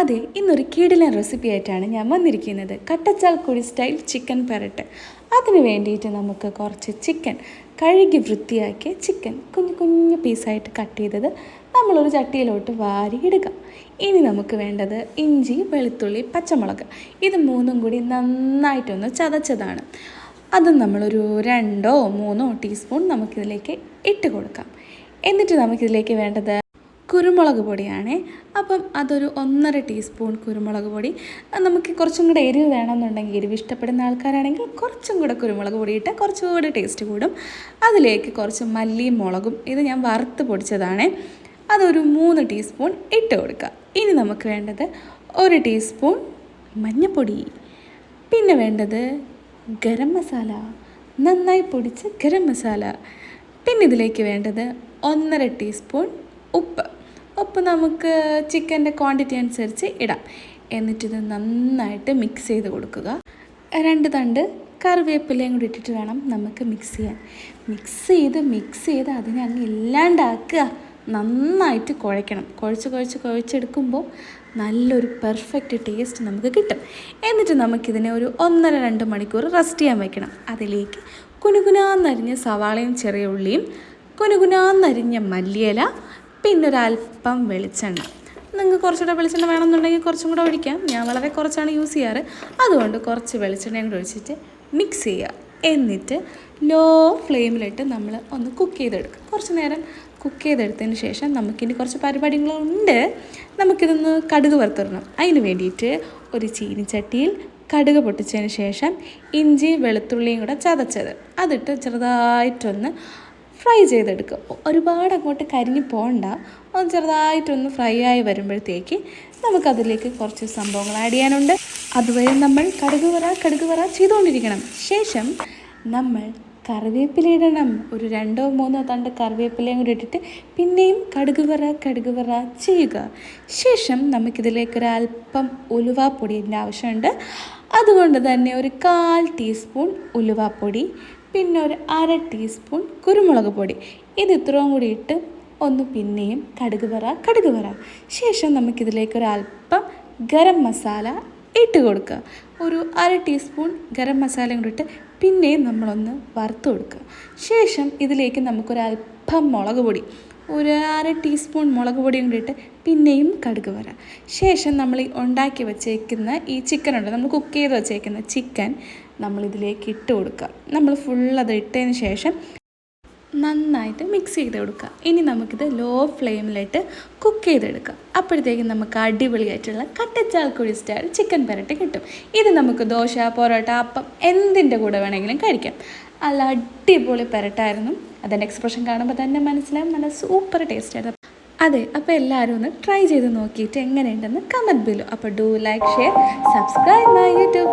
അതെ, ഇന്നൊരു കിടിലൻ റെസിപ്പി ആയിട്ടാണ് ഞാൻ വന്നിരിക്കുന്നത്. കട്ടച്ചാൽക്കുടി സ്റ്റൈൽ ചിക്കൻ പെരട്ട്. അതിന് വേണ്ടിയിട്ട് നമുക്ക് കുറച്ച് ചിക്കൻ കഴുകി വൃത്തിയാക്കിയ ചിക്കൻ കുഞ്ഞു കുഞ്ഞു പീസായിട്ട് കട്ട് ചെയ്തത് നമ്മളൊരു ചട്ടിയിലോട്ട് വാരിയിടുക. ഇനി നമുക്ക് വേണ്ടത് ഇഞ്ചി, വെളുത്തുള്ളി, പച്ചമുളക്. ഇത് മൂന്നും കൂടി നന്നായിട്ടൊന്ന് ചതച്ചതാണ്. അത് നമ്മളൊരു 2-3 ടീസ്പൂൺ നമുക്കിതിലേക്ക് ഇട്ട് കൊടുക്കാം. എന്നിട്ട് നമുക്കിതിലേക്ക് വേണ്ടത് കുരുമുളക് പൊടിയാണ്. അപ്പം അതൊരു 1.5 ടീസ്പൂൺ കുരുമുളക് പൊടി. നമുക്ക് കുറച്ചും കൂടെ എരിവ് വേണമെന്നുണ്ടെങ്കിൽ, എരിവ് ഇഷ്ടപ്പെടുന്ന ആൾക്കാരാണെങ്കിൽ കുറച്ചും കൂടെ കുരുമുളക് പൊടി ഇട്ടാൽ കുറച്ചുകൂടെ ടേസ്റ്റ് കൂടും. അതിലേക്ക് കുറച്ച് മല്ലിയും മുളകും, ഇത് ഞാൻ വറുത്ത് പൊടിച്ചതാണ്, അതൊരു 3 ടീസ്പൂൺ ഇട്ട് കൊടുക്കുക. ഇനി നമുക്ക് വേണ്ടത് 1 ടീസ്പൂൺ മഞ്ഞൾപ്പൊടി, പിന്നെ വേണ്ടത് ഗരം മസാല, നന്നായി പൊടിച്ച ഗരം മസാല. പിന്നെ ഇതിലേക്ക് വേണ്ടത് 1.5 ടീസ്പൂൺ ഉപ്പ് നമുക്ക് ചിക്കൻ്റെ ക്വാണ്ടിറ്റി അനുസരിച്ച് ഇടാം. എന്നിട്ടിത് നന്നായിട്ട് മിക്സ് ചെയ്ത് കൊടുക്കുക. 2 തണ്ട് കറിവേപ്പിലയും കൂടി ഇട്ടിട്ട് വേണം നമുക്ക് മിക്സ് ചെയ്യാൻ. മിക്സ് ചെയ്ത് അതിനെ അങ്ങ് ഇല്ലാണ്ടാക്കുക. നന്നായിട്ട് കുഴയ്ക്കണം. കുഴച്ചെടുക്കുമ്പോൾ നല്ലൊരു പെർഫെക്റ്റ് ടേസ്റ്റ് നമുക്ക് കിട്ടും. എന്നിട്ട് നമുക്കിതിനെ ഒരു 1.5-2 മണിക്കൂർ റെസ്റ്റ് ചെയ്യാൻ വയ്ക്കണം. അതിലേക്ക് കുനുകുനാന്നരിഞ്ഞ സവാളയും ചെറിയ ഉള്ളിയും, കുനുകുനാന്നരിഞ്ഞ മല്ലിയില, പിന്നെ ഒരല്പം വെളിച്ചെണ്ണ. നിങ്ങൾക്ക് കുറച്ചുകൂടെ വെളിച്ചെണ്ണ വേണമെന്നുണ്ടെങ്കിൽ കുറച്ചും കൂടെ ഒഴിക്കാം. ഞാൻ വളരെ കുറച്ചാണ് യൂസ് ചെയ്യാറ്, അതുകൊണ്ട് കുറച്ച് വെളിച്ചെണ്ണയും കൂടെ ഒഴിച്ചിട്ട് മിക്സ് ചെയ്യുക. എന്നിട്ട് ലോ ഫ്ലെയിമിലിട്ട് നമ്മൾ ഒന്ന് കുക്ക് ചെയ്തെടുക്കുക. കുറച്ച് നേരം കുക്ക് ചെയ്തെടുത്തതിന് ശേഷം നമുക്കിനി കുറച്ച് പരിപാടികളുണ്ട്. നമുക്കിതൊന്ന് കടുക് വറുത്തിടണം. അതിന് വേണ്ടിയിട്ട് ഒരു ചീനിച്ചട്ടിയിൽ കടുക് പൊട്ടിച്ചതിന് ശേഷം ഇഞ്ചി വെളുത്തുള്ളിയും കൂടെ ചതച്ചത് അതിട്ട് ചെറുതായിട്ടൊന്ന് ഫ്രൈ ചെയ്തെടുക്കുക. ഒരുപാട് അങ്ങോട്ട് കരിഞ്ഞ് പോകണ്ട, ഒന്ന് ചെറുതായിട്ടൊന്ന് ഫ്രൈ ആയി വരുമ്പോഴത്തേക്ക് നമുക്കതിലേക്ക് കുറച്ച് സംഭവങ്ങൾ ആഡ് ചെയ്യാനുണ്ട്. അതുവരെ നമ്മൾ കടുക് വറ ചെയ്തുകൊണ്ടിരിക്കണം. ശേഷം നമ്മൾ കറിവേപ്പില ഇടണം. ഒരു 2-3 തണ്ട് കറിവേപ്പിലയും കൂടി ഇട്ടിട്ട് പിന്നെയും കടുക് വറ ചെയ്യുക. ശേഷം നമുക്കിതിലേക്കൊരല്പം ഉലുവാപ്പൊടിൻ്റെ ആവശ്യമുണ്ട്. അതുകൊണ്ട് തന്നെ ഒരു 1/4 ടീസ്പൂൺ ഉലുവാപ്പൊടി, പിന്നെ ഒരു 1/2 ടീസ്പൂൺ കുരുമുളക് പൊടി. ഇത് ഇത്രയും കൂടി ഇട്ട് ഒന്ന് പിന്നെയും കടുക് വറ. ശേഷം നമുക്കിതിലേക്കൊരല്പം ഗരം മസാല ഇട്ട് കൊടുക്കുക. ഒരു 1/2 ടീസ്പൂൺ ഗരം മസാലയും കൂടി ഇട്ട് പിന്നെയും നമ്മളൊന്ന് വറുത്ത് കൊടുക്കുക. ശേഷം ഇതിലേക്ക് നമുക്കൊരല്പം മുളക് പൊടി, ഒരു 1/2 ടീസ്പൂൺ മുളക് പൊടിയും കൂടി ഇട്ട് പിന്നെയും കടുക് വറ. ശേഷം നമ്മൾ ഉണ്ടാക്കി വച്ചേക്കുന്ന ഈ ചിക്കൻ ഉണ്ട്, നമ്മൾ കുക്ക് ചെയ്ത് വച്ചേക്കുന്ന ചിക്കൻ നമ്മളിതിലേക്ക് ഇട്ട് കൊടുക്കുക. നമ്മൾ അത് ഇട്ടതിന് ശേഷം നന്നായിട്ട് മിക്സ് ചെയ്ത് കൊടുക്കുക. ഇനി നമുക്കിത് ലോ ഫ്ലെയിമിലിട്ട് കുക്ക് ചെയ്തെടുക്കാം. അപ്പോഴത്തേക്കും നമുക്ക് അടിപൊളിയായിട്ടുള്ള കട്ടച്ചാൽക്കുടി സ്റ്റൈൽ ചിക്കൻ പെരട്ട് കിട്ടും. ഇത് നമുക്ക് ദോശ, പൊറോട്ട, അപ്പം എന്തിൻ്റെ കൂടെ വേണമെങ്കിലും കഴിക്കാം. നല്ല അടിപൊളി പെരട്ടായിരുന്നു. അതിൻ്റെ എക്സ്പ്രഷൻ കാണുമ്പോൾ തന്നെ മനസ്സിലാവും, നല്ല സൂപ്പർ ടേസ്റ്റ് ആയിരുന്നു. അതെ, അപ്പോൾ എല്ലാവരും ഒന്ന് ട്രൈ ചെയ്ത് നോക്കിയിട്ട് എങ്ങനെയുണ്ടെന്ന് കമൻറ്റ് ബിലോ. അപ്പോൾ do like, share, subscribe my YouTube.